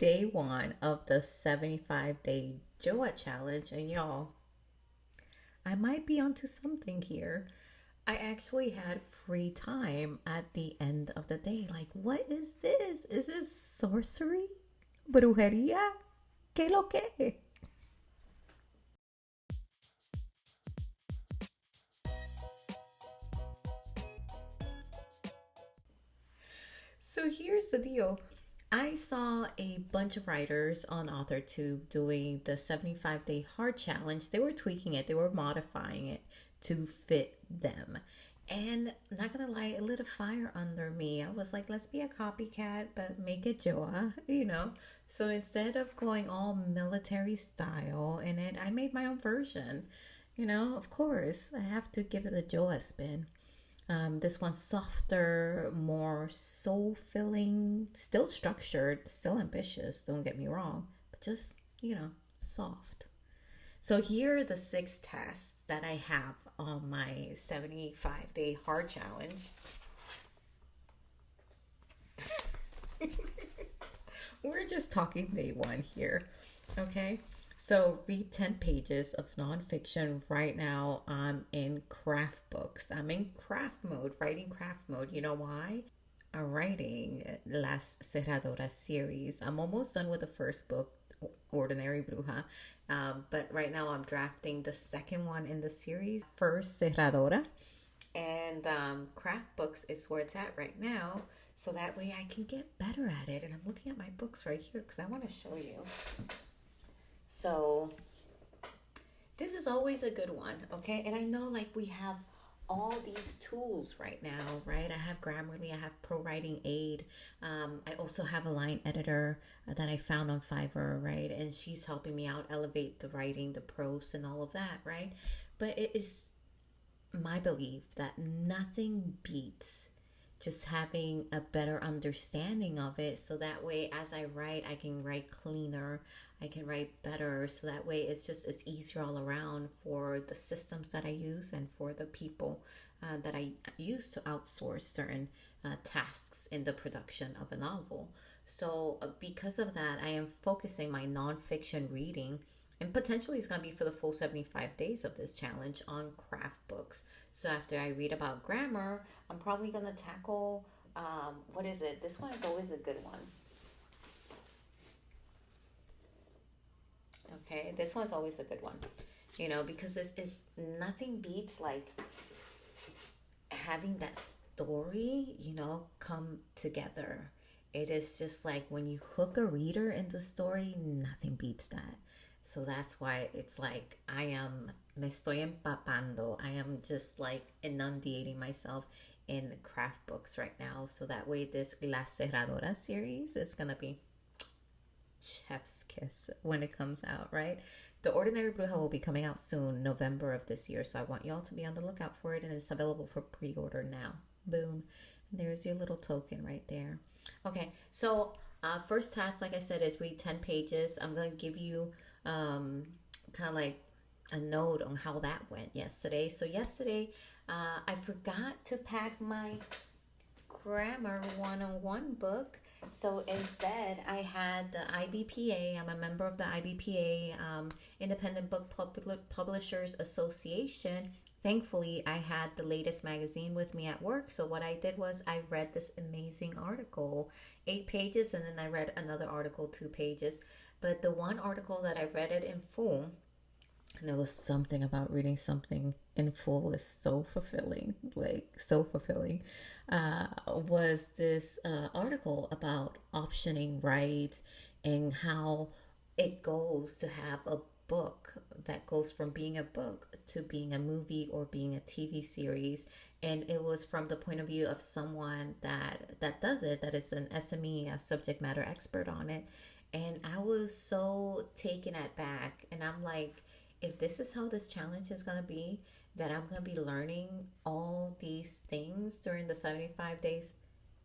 day one of the 75-day Joa challenge. And y'all, I might be onto something here. I actually had free time at the end of the day. Like, what is this? Is this sorcery? Brujeria? ¿Qué lo que? So here's the deal. I saw a bunch of writers on AuthorTube doing the 75-day hard challenge. They were tweaking it, they were modifying it to fit them. And not gonna lie, it lit a fire under me. I was like, let's be a copycat, but make it Joa, you know? So instead of going all military style in it, I made my own version. You know, of course, I have to give it a Joa spin. This one's softer, more soul filling, still structured, still ambitious, don't get me wrong, but just, soft. So here are the 6 tasks that I have on my 75-day hard challenge. We're just talking day one here, okay? So read 10 pages of nonfiction. Right now, I'm in craft books. I'm in craft mode, writing craft mode. You know why? I'm writing Las Cerradoras series. I'm almost done with the first book, Ordinary Bruja. But right now I'm drafting the second one in the series, First Cerradora. And craft books is where it's at right now. So that way I can get better at it. And I'm looking at my books right here because I want to show you. So this is always a good one, okay? And I know like we have all these tools right now, right? I have Grammarly, I have Pro Writing Aid. I also have a line editor that I found on Fiverr, right? And she's helping me out elevate the writing, the prose, and all of that, right? But it is my belief that nothing beats just having a better understanding of it, so that way as I write, I can write cleaner, I can write better, so that way it's easier all around for the systems that I use and for the people that I use to outsource certain tasks in the production of a novel. So because of that, I am focusing my nonfiction reading, and potentially it's going to be for the full 75 days of this challenge, on craft books. So after I read about grammar, I'm probably going to tackle, what is it? This one is always a good one. Okay, this one's always a good one. Because this is nothing beats like having that story, come together. It is just like when you hook a reader in the story, nothing beats that. So that's why it's like me estoy empapando. I am just like inundating myself in craft books right now. So that way this La Cerradora series is going to be chef's kiss when it comes out, right? The Ordinary Bruja will be coming out soon, November of this year. So I want y'all to be on the lookout for it, and it's available for pre-order now. Boom. There's your little token right there. Okay, so first task, like I said, is read 10 pages. I'm going to give you kind of like a note on how that went yesterday. So yesterday, I forgot to pack my grammar 101 book. So instead, I had the IBPA. I'm a member of the IBPA, Independent Book Publishers Association. Thankfully, I had the latest magazine with me at work. So what I did was I read this amazing article, 8 pages, and then I read another article, 2 pages. But the one article that I read it in full, and there was something about reading something in full is so fulfilling, like so fulfilling, was this article about optioning rights and how it goes to have a book that goes from being a book to being a movie or being a TV series. And it was from the point of view of someone that does it, that is an SME, a subject matter expert on it. And I was so taken aback. And I'm like, if this is how this challenge is going to be, that I'm going to be learning all these things during the 75 days,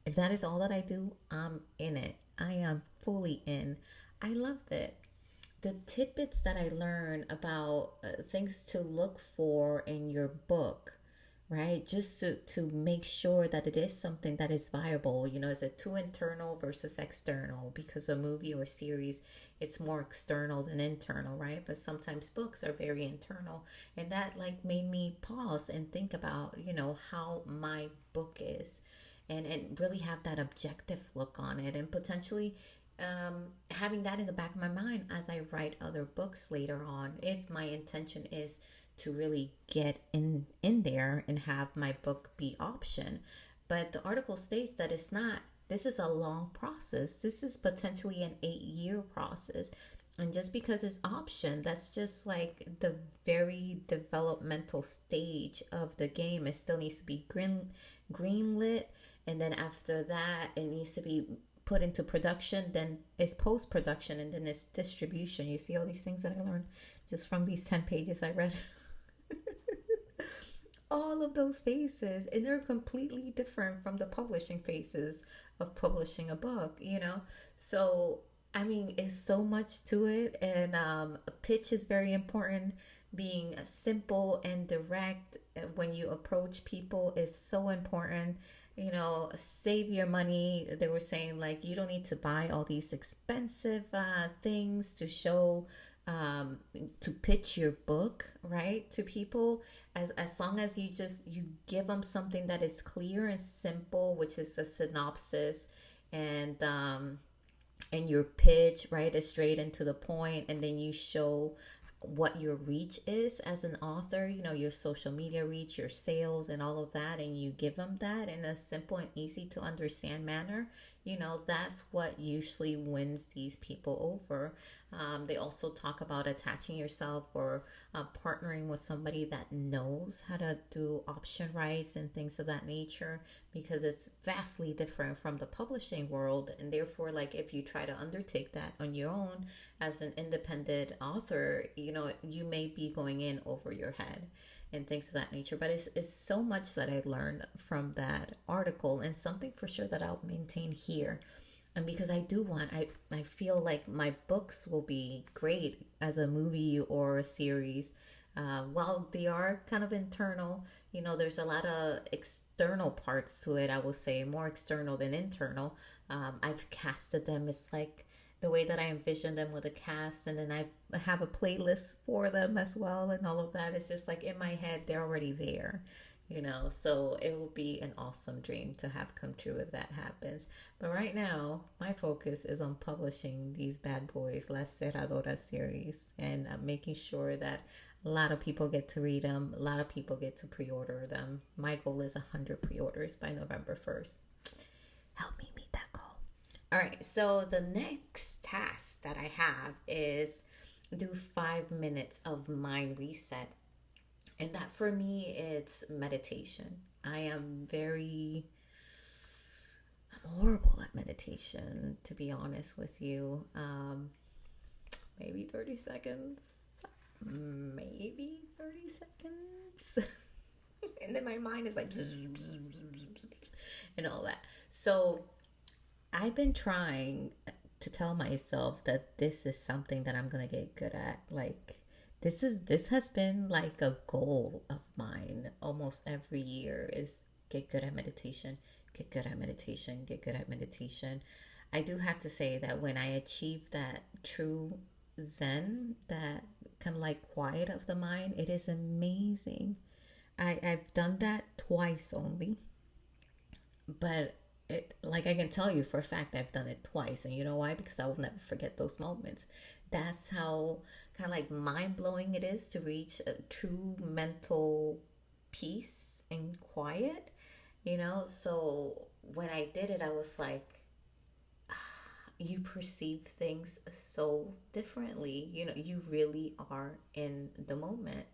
if that is all that I do, I'm in it. I am fully in. I loved it. The tidbits that I learned about things to look for in your book, right? Just to make sure that it is something that is viable. Is it too internal versus external? Because a movie or series, it's more external than internal, right? But sometimes books are very internal. And that like made me pause and think about, how my book is, and really have that objective look on it, and potentially having that in the back of my mind as I write other books later on, if my intention is to really get in there and have my book be option. But the article states that it's not. This is a long process. This is potentially an 8-year process. And just because it's option, that's just like the very developmental stage of the game. It still needs to be greenlit, and then after that, it needs to be put into production. Then it's post production, and then it's distribution. You see all these things that I learned just from these 10 pages I read. All of those phases, and they're completely different from the publishing phases of publishing a book. So I mean, it's so much to it, and a pitch is very important. Being simple and direct when you approach people is so important. Save your money. They were saying like you don't need to buy all these expensive things to show, to pitch your book, right, to people. As long as you give them something that is clear and simple, which is a synopsis, and your pitch, right, is straight and to the point, and then you show what your reach is as an author, your social media reach, your sales, and all of that, and you give them that in a simple and easy to understand manner. That's what usually wins these people over. They also talk about attaching yourself, or partnering with somebody that knows how to do option rights and things of that nature, because it's vastly different from the publishing world. And therefore, like, if you try to undertake that on your own as an independent author, you may be going in over your head and things of that nature. But it's so much that I learned from that article, and something for sure that I'll maintain here. And because I feel like my books will be great as a movie or a series. While they are kind of internal, there's a lot of external parts to it. I will say more external than internal. I've casted them. It's like the way that I envision them with a cast, and then I have a playlist for them as well, and all of that. It's just like in my head, they're already there. So it will be an awesome dream to have come true if that happens. But right now, my focus is on publishing these bad boys, La Cerradora series, and making sure that a lot of people get to read them, a lot of people get to pre-order them. My goal is 100 pre-orders by November 1st. Help me meet that goal. All right, so the next task that I have is do 5 minutes of mind reset. And that for me, it's meditation. I'm horrible at meditation, to be honest with you. Maybe 30 seconds. Maybe 30 seconds. And then my mind is like, and all that. So I've been trying to tell myself that this is something that I'm going to get good at. Like, this has been like a goal of mine almost every year, is get good at meditation, get good at meditation, get good at meditation. I do have to say that when I achieve that true zen, that kind of like quiet of the mind, it is amazing. I've done that twice only, but I can tell you for a fact I've done it twice. And you know why? Because I will never forget those moments. That's how kind of like mind-blowing it is to reach a true mental peace and quiet, So when I did it, I was like, you perceive things so differently. You really are in the moment.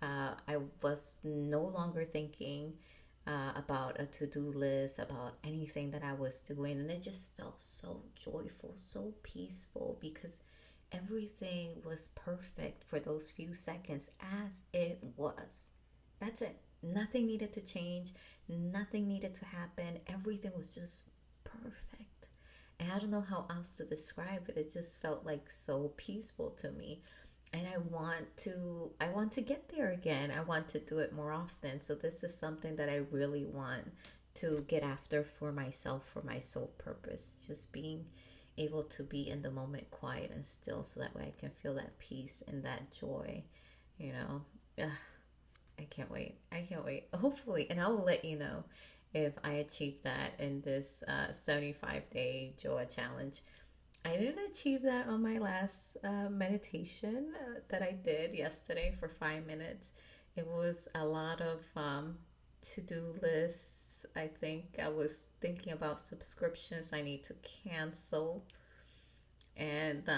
I was no longer thinking about a to-do list, about anything that I was doing. And it just felt so joyful, so peaceful, because everything was perfect for those few seconds as it was. That's it. Nothing needed to change. Nothing needed to happen. Everything was just perfect. And I don't know how else to describe it. It just felt like so peaceful to me. and I want to get there again. I want to do it more often. So this is something that I really want to get after for myself, for my soul purpose. Just being able to be in the moment quiet and still, so that way I can feel that peace and that joy, you know. Ugh, I can't wait. I can't wait. Hopefully, and I will let you know if I achieve that in this 75-day joy challenge. I didn't achieve that on my last meditation that I did yesterday for 5 minutes. It was a lot of to do lists. I think I was thinking about subscriptions I need to cancel. And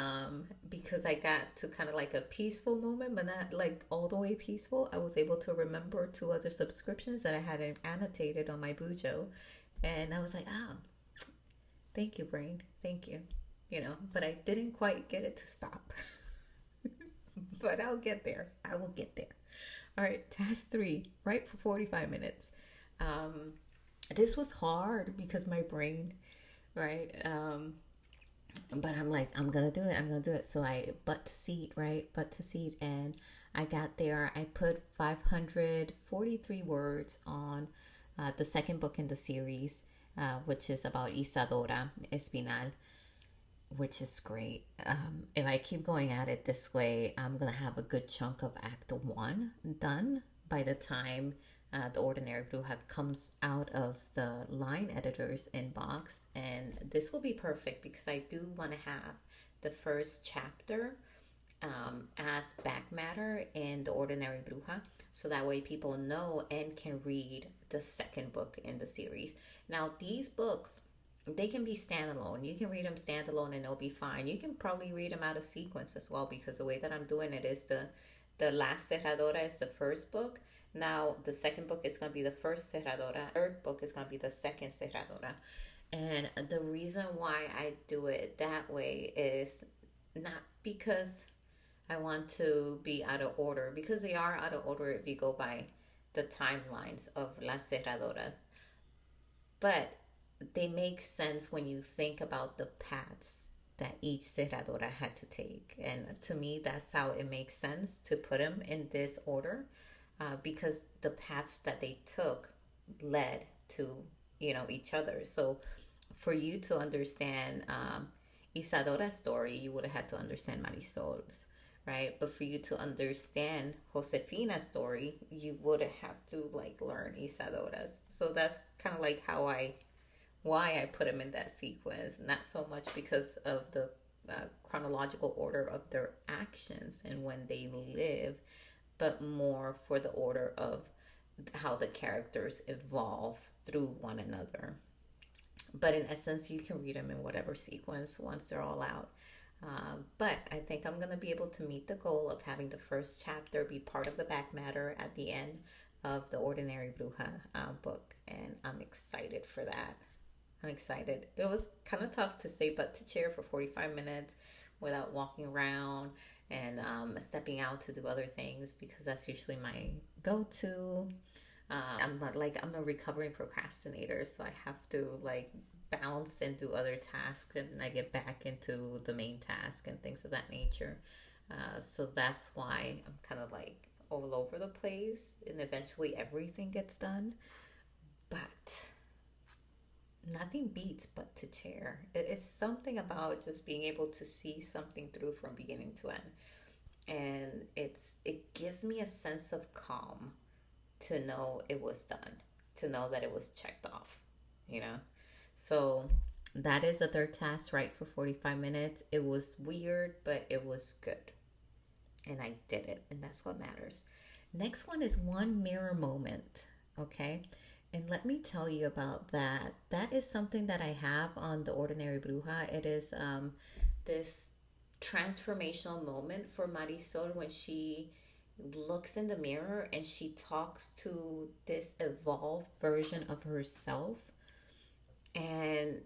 because I got to kind of like a peaceful moment, but not like all the way peaceful, I was able to remember two other subscriptions that I hadn't annotated on my Bujo. And I was like, oh, thank you, brain. Thank you. You know, but I didn't quite get it to stop. But I'll get there. I will get there. All right, task 3, write for 45 minutes. This was hard because my brain, right? But I'm like, I'm gonna do it. I'm gonna do it. So I butt to seat, right? Butt to seat, and I got there. I put 543 words on the second book in the series, which is about Isadora Espinal, which is great. If I keep going at it this way, I'm going to have a good chunk of Act 1 done by the time the Ordinary Bruja comes out of the line editor's inbox. And this will be perfect because I do want to have the first chapter as back matter in the Ordinary Bruja, so that way people know and can read the second book in the series. Now, these books, they can be standalone. You can read them standalone and they'll be fine. You can probably read them out of sequence as well, because the way that I'm doing it is the last Cerradora is the first book. Now the second book is going to be the first Cerradora. Third book is going to be the second Cerradora. And the reason why I do it that way is not because I want to be out of order, because they are out of order if you go by the timelines of La Cerradora. But they make sense when you think about the paths that each Cerradora had to take. And to me, that's how it makes sense to put them in this order, because the paths that they took led to, you know, each other. So for you to understand Isadora's story, you would have had to understand Marisol's, right? But for you to understand Josefina's story, you would have to like learn Isadora's. So that's kind of like why I put them in that sequence, not so much because of the chronological order of their actions and when they live, but more for the order of how the characters evolve through one another. But in essence, you can read them in whatever sequence once they're all out. But I think I'm going to be able to meet the goal of having the first chapter be part of the back matter at the end of the Ordinary Bruja book. And I'm excited for that. I'm excited. It was kind of tough to say but to chair for 45 minutes without walking around and stepping out to do other things, because that's usually my go-to. I'm a recovering procrastinator, so I have to like bounce and do other tasks, and then I get back into the main task and things of that nature. So that's why I'm kind of like all over the place, and eventually everything gets done. But nothing beats but to chair. It's something about just being able to see something through from beginning to end, and it gives me a sense of calm to know it was done, to know that it was checked off, you know. So that is a third task, right, for 45 minutes. It was weird, but it was good, and I did it, and that's what matters. Next one is one mirror moment. Okay. And let me tell you about that. That is something that I have on the Ordinary Bruja. It is this transformational moment for Marisol when she looks in the mirror and she talks to this evolved version of herself. And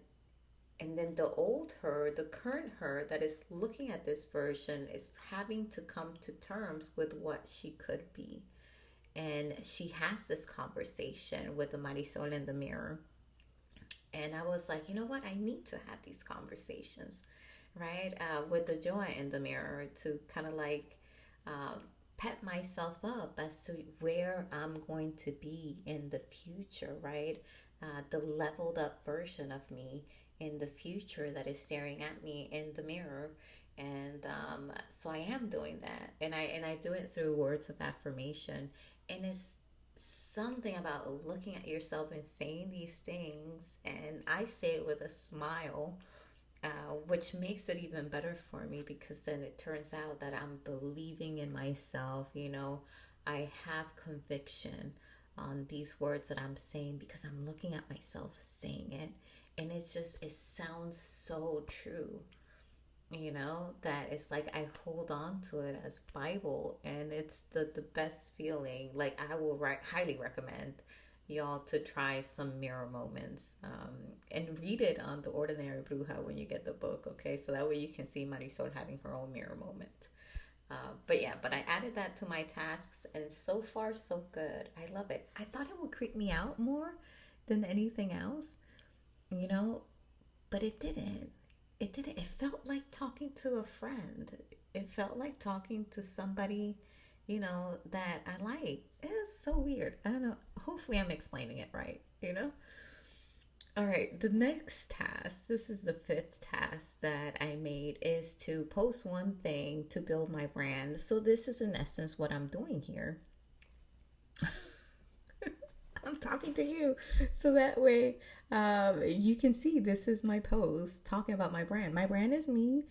then the old her, the current her that is looking at this version is having to come to terms with what she could be. And she has this conversation with the Marisol in the mirror. And I was like, you know what? I need to have these conversations, right? With the Joa in the mirror to kind of like um, pep myself up as to where I'm going to be in the future, right? The leveled up version of me in the future that is staring at me in the mirror. And so I am doing that, and I do it through words of affirmation, and it's something about looking at yourself and saying these things, and I say it with a smile, which makes it even better for me because then it turns out that I'm believing in myself. I have conviction on these words that I'm saying because I'm looking at myself saying it, and it sounds so true. That it's like I hold on to it as Bible, and it's the best feeling. Like, I will highly recommend y'all to try some mirror moments, and read it on the Ordinary Bruja when you get the book, okay? So that way you can see Marisol having her own mirror moment. But I added that to my tasks, and so far so good. I love it. I thought it would creep me out more than anything else, you know, but it didn't. It felt like talking to a friend. It felt like talking to somebody, that I like. It's so weird. I don't know. Hopefully I'm explaining it right. All right, the next task, this is the fifth task that I made, is to post one thing to build my brand. So this is in essence what I'm doing here. I'm talking to you. So that way you can see this is my post talking about my brand. My brand is me,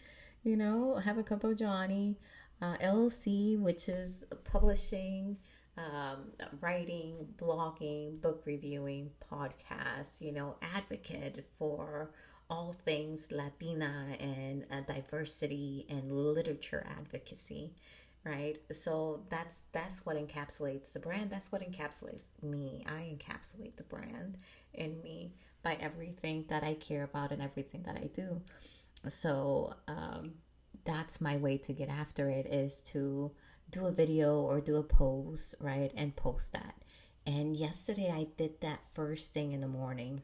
have a cup of Johnny, LLC, which is publishing, writing, blogging, book reviewing, podcasts, advocate for all things Latina and diversity and literature advocacy, right? So that's what encapsulates the brand. That's what encapsulates me. I encapsulate the brand in me by everything that I care about and everything that I do. So that's my way to get after it, is to do a video or do a post, right? And post that. And yesterday I did that first thing in the morning.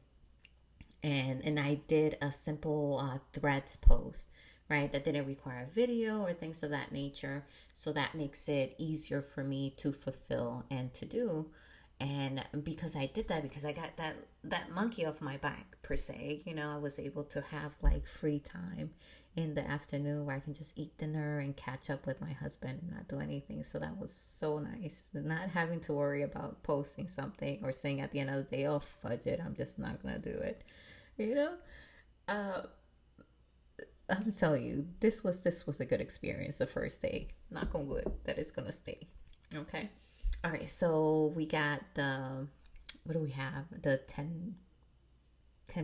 And I did a simple threads post, right? That didn't require a video or things of that nature. So that makes it easier for me to fulfill and to do. And because I did that, because I got that monkey off my back, per se, I was able to have like free time in the afternoon where I can just eat dinner and catch up with my husband and not do anything. So that was so nice. Not having to worry about posting something or saying at the end of the day, oh, fudge it, I'm just not going to do it. I'm telling you, this was a good experience the first day. Knock on wood that it's going to stay. Okay. All right. So we got what do we have? The 10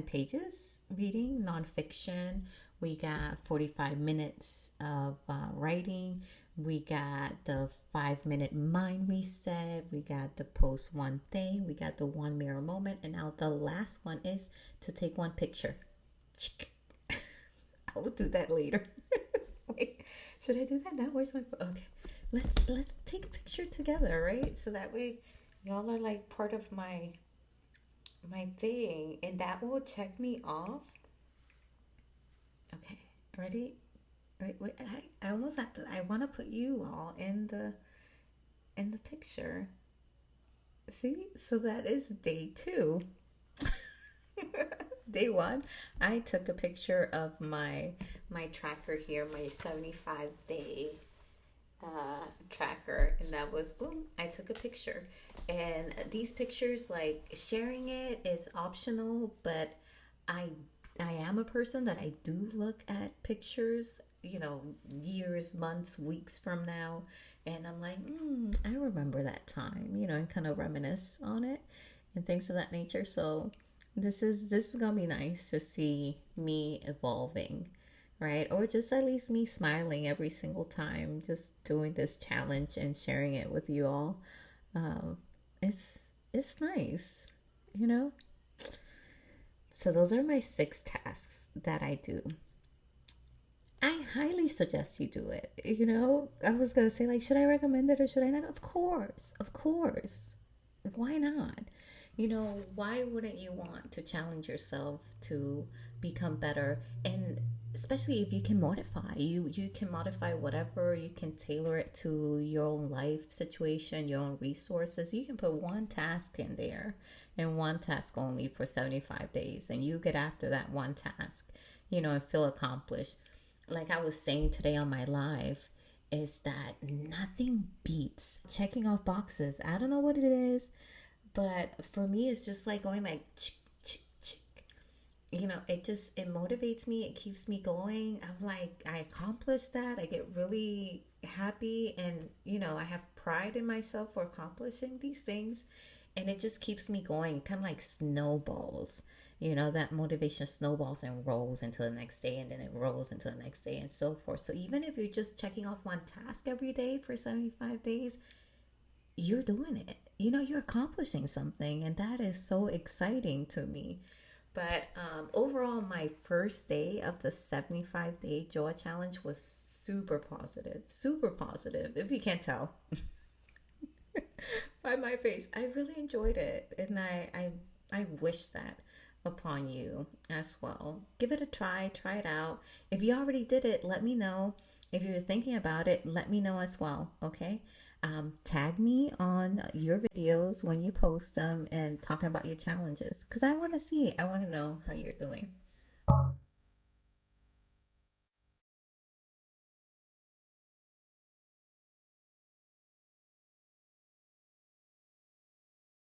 pages reading, nonfiction. We got 45 minutes of writing. We got the 5-minute mind reset. We got the post one thing. We got the one mirror moment. And now the last one is to take one picture. I will do that later. Wait, should I do that now? Where's my phone? Okay. Let's take a picture together, right? So that way y'all are like part of my thing, and that will check me off. Okay, ready? Wait, I almost have to. I want to put you all in the picture. See, so that is day 2. Day 1, I took a picture of my tracker here, my 75-day tracker, and that was boom. I took a picture, and these pictures, like, sharing it is optional, but I am a person that I do look at pictures, years, months, weeks from now, and I'm like, I remember that time, and kind of reminisce on it and things of that nature. So this is gonna be nice to see me evolving, right? Or just at least me smiling every single time, just doing this challenge and sharing it with you all. It's nice, So those are my 6 tasks that I do. I highly suggest you do it. I was going to say, like, should I recommend it or should I not? Of course. Why not? Why wouldn't you want to challenge yourself to become better? And especially if you can modify, you can modify whatever, you can tailor it to your own life situation, your own resources. You can put one task in there and one task only for 75 days, and you get after that one task, and feel accomplished. Like I was saying today on my live, is that nothing beats checking off boxes. I don't know what it is, but for me it's just like going like it motivates me, it keeps me going. I'm like, I accomplished that, I get really happy, and I have pride in myself for accomplishing these things, and it just keeps me going, kind of like snowballs. That motivation snowballs and rolls into the next day, and then it rolls into the next day, and so forth. So even if you're just checking off one task every day for 75 days, you're doing it. You're accomplishing something, and that is so exciting to me. But overall, my first day of the 75-day Joy Challenge was super positive. Super positive, if you can't tell by my face. I really enjoyed it, and I wish that upon you as well. Give it a try it out. If you already did it, let me know. If you're thinking about it, let me know as well, okay? Tag me on your videos when you post them and talking about your challenges, because I want to see, I want to know how you're doing.